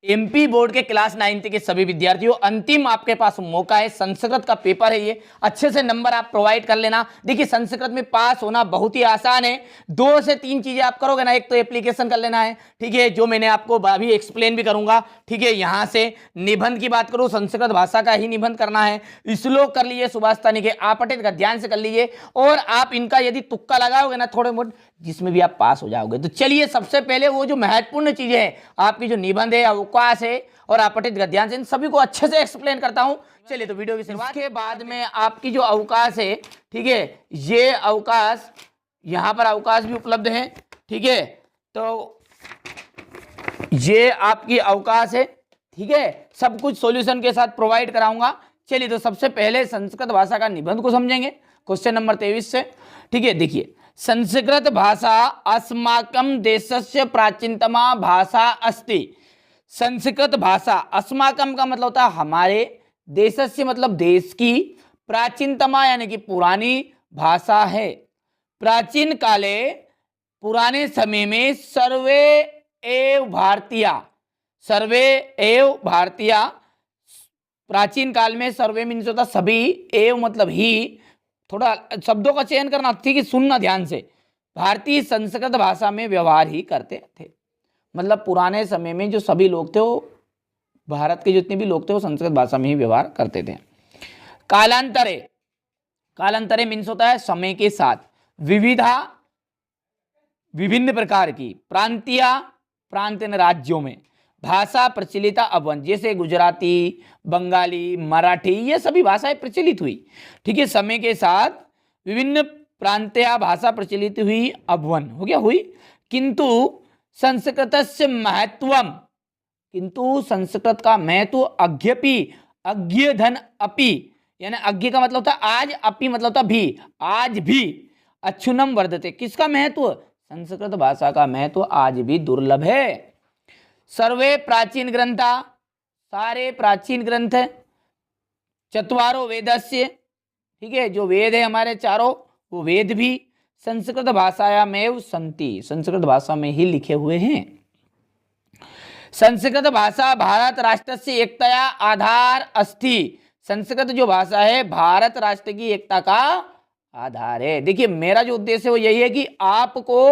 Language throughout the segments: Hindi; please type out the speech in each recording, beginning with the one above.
एमपी बोर्ड के क्लास 9th के सभी विद्यार्थियों, अंतिम आपके पास मौका है। संस्कृत का पेपर है, ये अच्छे से नंबर आप प्रोवाइड कर लेना। देखिए संस्कृत में पास होना बहुत ही आसान है। 2 से 3 चीजें आप करोगे ना, एक तो एप्लीकेशन कर लेना है, ठीक है, जो मैंने आपको अभी एक्सप्लेन भी करूंगा, ठीक है। यहां से निबंध की बात करूं, संस्कृत भाषा का ही निबंध करना है। श्लोक कर लीजिए सुभाष तानी के, आपटित का ध्यान से कर लीजिए, और आप इनका यदि तुक्का लगाओगे ना थोड़े बहुत, जिसमें भी आप पास हो जाओगे। तो चलिए सबसे पहले वो जो महत्वपूर्ण चीजें हैं, आपकी जो निबंध है, अवकाश है और आपटित गद्यांश, इन सभी को अच्छे से एक्सप्लेन करता हूं। चलिए तो वीडियो की शुरुआत के बाद में आपकी जो अवकाश है, ठीक है, ये अवकाश, यहां पर अवकाश भी उपलब्ध है, ठीक है। तो ये आपकी अवकाश है, ठीक है, सब कुछ सॉल्यूशन के साथ प्रोवाइड कराऊंगा। चलिए तो सबसे पहले संस्कृत भाषा का निबंध को समझेंगे, क्वेश्चन नंबर 23 से, ठीक है। देखिए, संस्कृत भाषा अस्माकं देशस्य प्राचीनतमा भाषा अस्ति। संस्कृत भाषा, अस्माकं का मतलब होता है हमारे, देशस्य मतलब देश की, प्राचीनतमा यानी कि पुरानी भाषा है। प्राचीन काले, पुराने समय में, सर्वे एव भारतीय, सर्वे एव भारतीय, प्राचीन काल में सर्वे मीन्स होता सभी, एव मतलब ही, थोड़ा शब्दों का चयन करना, ठीक है, सुनना ध्यान से, भारतीय संस्कृत भाषा में व्यवहार ही करते थे। मतलब पुराने समय में जो सभी लोग थे, वो भारत के जितने भी लोग थे वो संस्कृत भाषा में ही व्यवहार करते थे। कालांतरे, कालांतरे मीन्स होता है समय के साथ, विविधा विभिन्न प्रकार की, प्रांतीय प्रांत राज्यों में, भाषा प्रचलित अवन, जैसे गुजराती, बंगाली, मराठी, ये सभी भाषाएं प्रचलित हुई, ठीक है, समय के साथ विभिन्न प्रांतीय भाषा प्रचलित हुई, अवन हो गया, हुई। किंतु संस्कृतस्य महत्वम, किंतु संस्कृत का महत्व, अज्ञपि, अज्ञ धन अपि, यानी अज्ञ का मतलब होता आज, अपि मतलब होता भी, आज भी, अच्छुनम वर्धते, किसका महत्व, संस्कृत भाषा का महत्व आज भी दुर्लभ है। सर्वे प्राचीन ग्रंथा, सारे प्राचीन ग्रंथ, चत्वारो वेदस्य, ठीक है, जो वेद है हमारे चारों, वो वेद भी संस्कृत भाषायामेव सन्ति, संस्कृत भाषा में ही लिखे हुए हैं। संस्कृत भाषा भारत राष्ट्र से एकताया आधार अस्ति, संस्कृत जो भाषा है भारत राष्ट्र की एकता का आधार है। देखिए मेरा जो उद्देश्य है वो यही है कि आपको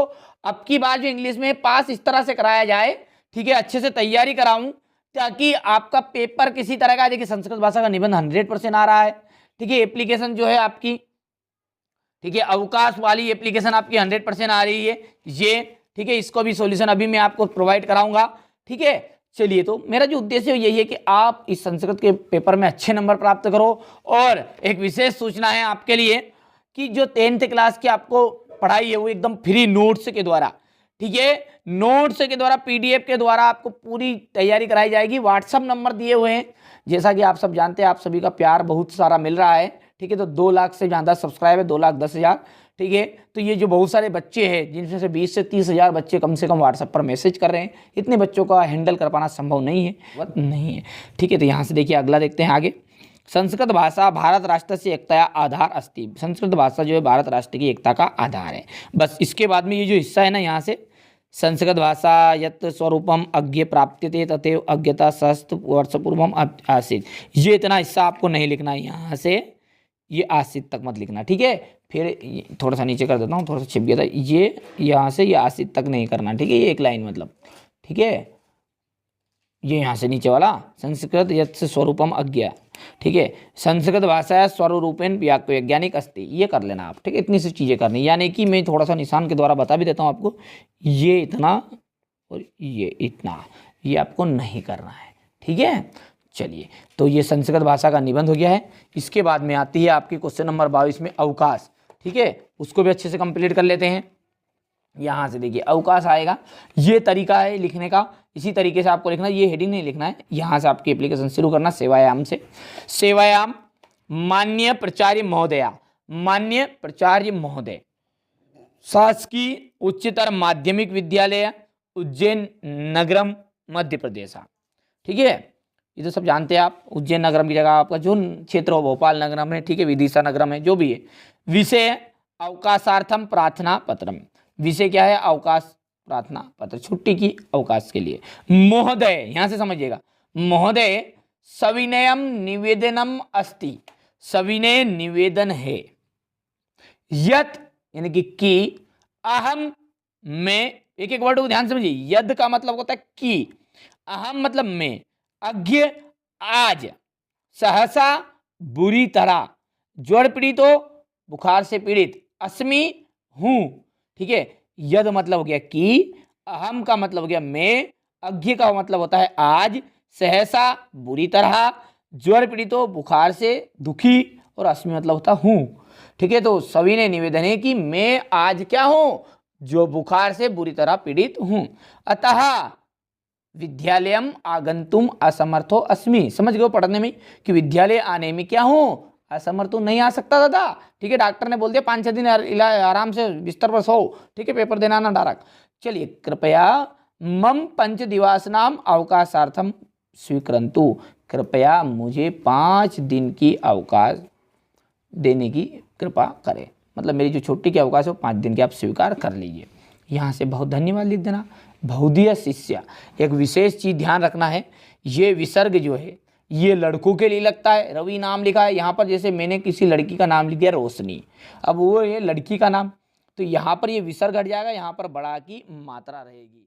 अब की बार जो इंग्लिश में पास इस तरह से कराया जाए, ठीक है, अच्छे से तैयारी कराऊं, ताकि आपका पेपर किसी तरह का, देखिए संस्कृत भाषा का निबंध 100% आ रहा है, ठीक है, एप्लीकेशन जो है आपकी, ठीक है, अवकाश वाली एप्लीकेशन आपकी 100% आ रही है ये, ठीक है, इसको भी सॉल्यूशन अभी मैं आपको प्रोवाइड कराऊंगा, ठीक है। चलिए तो मेरा जो उद्देश्य यही है कि आप इस संस्कृत के पेपर में अच्छे नंबर प्राप्त करो। और एक विशेष सूचना है आपके लिए कि जो 10th क्लास की आपको पढ़ाई है वो एकदम फ्री नोट्स के द्वारा, ठीक है, नोट्स के द्वारा, PDF के द्वारा आपको पूरी तैयारी कराई जाएगी। व्हाट्सअप नंबर दिए हुए हैं, जैसा कि आप सब जानते हैं, आप सभी का प्यार बहुत सारा मिल रहा है, ठीक है। तो 2 लाख से ज़्यादा सब्सक्राइब है, 2,10,000, ठीक है। तो ये जो बहुत सारे बच्चे हैं, जिनमें से 20 से 30 हज़ार बच्चे कम से कम व्हाट्सएप पर मैसेज कर रहे हैं, इतने बच्चों का हैंडल कर पाना संभव नहीं है, नहीं है, ठीक है। तो यहाँ से देखिए अगला देखते हैं आगे। संस्कृत भाषा भारत राष्ट्र से एकता आधार अस्ति, संस्कृत भाषा जो है भारत राष्ट्र की एकता का आधार है। बस इसके बाद में ये जो हिस्सा है ना, यहाँ से संस्कृत भाषा यत् स्वरूपम अज्ञ प्राप्यते तथैव अज्ञता सहस्त्र वर्ष पूर्वम आसीत्, ये इतना हिस्सा आपको नहीं लिखना है, यहाँ से ये आसीत् तक मत लिखना, ठीक है। फिर थोड़ा सा नीचे कर देता हूँ, थोड़ा सा छिप गया था, ये यहाँ से ये आसीत् तक नहीं करना, ठीक है, ये एक लाइन मतलब, ठीक है, ये यहाँ से नीचे वाला संस्कृत यत् स्वरूपम अज्ञ, ठीक है, संस्कृत भाषा स्वरूपेण वैज्ञानिक अस्ति, ये कर लेना आप, ठीक है। इतनी सी चीज़ें करनी, यानी कि मैं थोड़ा सा निशान के द्वारा बता भी देता हूँ आपको, ये इतना और ये इतना, ये आपको नहीं करना है, ठीक है। चलिए तो ये संस्कृत भाषा का निबंध हो गया है। इसके बाद में आती है आपकी क्वेश्चन नंबर 22 में अवकाश, ठीक है, उसको भी अच्छे से कंप्लीट कर लेते हैं। यहाँ से देखिए अवकाश आएगा, ये तरीका है लिखने का, इसी तरीके से आपको लिखना, ये हेडिंग नहीं लिखना है। यहाँ से आपकी एप्लीकेशन शुरू करना सेवायाम से। सेवायाम मान्य प्राचार्य महोदया, मान्य प्राचार्य महोदय, शासकीय उच्चतर माध्यमिक विद्यालय उज्जैन नगरम मध्य प्रदेश, ठीक है, ये तो सब जानते हैं आप। उज्जैन नगरम की जगह आपका जो क्षेत्र हो, भोपाल नगरम है, ठीक है, विदिशा नगरम है, जो भी है। विषय अवकाशार्थम प्रार्थना पत्रम, विषय क्या है, अवकाश प्रार्थना पत्र, छुट्टी की, अवकाश के लिए। महोदय, यहां से समझिएगा, महोदय सविनयम निवेदनम अस्ति, सविनय निवेदन है। यत यानी कि अहम में, एक एक वर्ड को ध्यान से समझिए। यद का मतलब होता है कि, अहम मतलब में, अज्ञ आज, सहसा बुरी तरह, ज्वर पीड़ित हो बुखार से पीड़ित, अस्मि हूं, ठीक है। यद मतलब हो गया कि, अहम का मतलब हो गया मैं, अज्ञ का मतलब होता है आज, सहसा बुरी तरह, ज्वर पीड़ित हो बुखार से दुखी, और अस्मि मतलब होता हूं, ठीक है। तो सभी ने निवेदन है कि मैं आज क्या हूं, जो बुखार से बुरी तरह पीड़ित हूं। अतः विद्यालयम आगंतुम असमर्थो अस्मि, समझ गए पढ़ने में कि विद्यालय आने में क्या हूं, असमर्थ नहीं आ सकता दादा, ठीक है। डॉक्टर ने बोल दिया 5-6 दिन आराम से बिस्तर पर सो, ठीक है, पेपर देना ना डायरेक्ट। चलिए, कृपया मम 5 दिवसानाम अवकाशार्थम स्वीकरन्तु, कृपया मुझे 5 दिन की अवकाश देने की कृपा करें, मतलब मेरी जो छुट्टी की अवकाश है 5 दिन की आप स्वीकार कर लीजिए। यहाँ से बहुत धन्यवाद लिख देना। बहुधीय शिष्य, एक विशेष चीज ध्यान रखना है, ये विसर्ग जो है ये लड़कों के लिए लगता है। रवि नाम लिखा है यहाँ पर, जैसे मैंने किसी लड़की का नाम लिख दिया रोशनी, अब वो है लड़की का नाम, तो यहाँ पर ये विसर्ग हट जाएगा, यहाँ पर बड़ा की मात्रा रहेगी।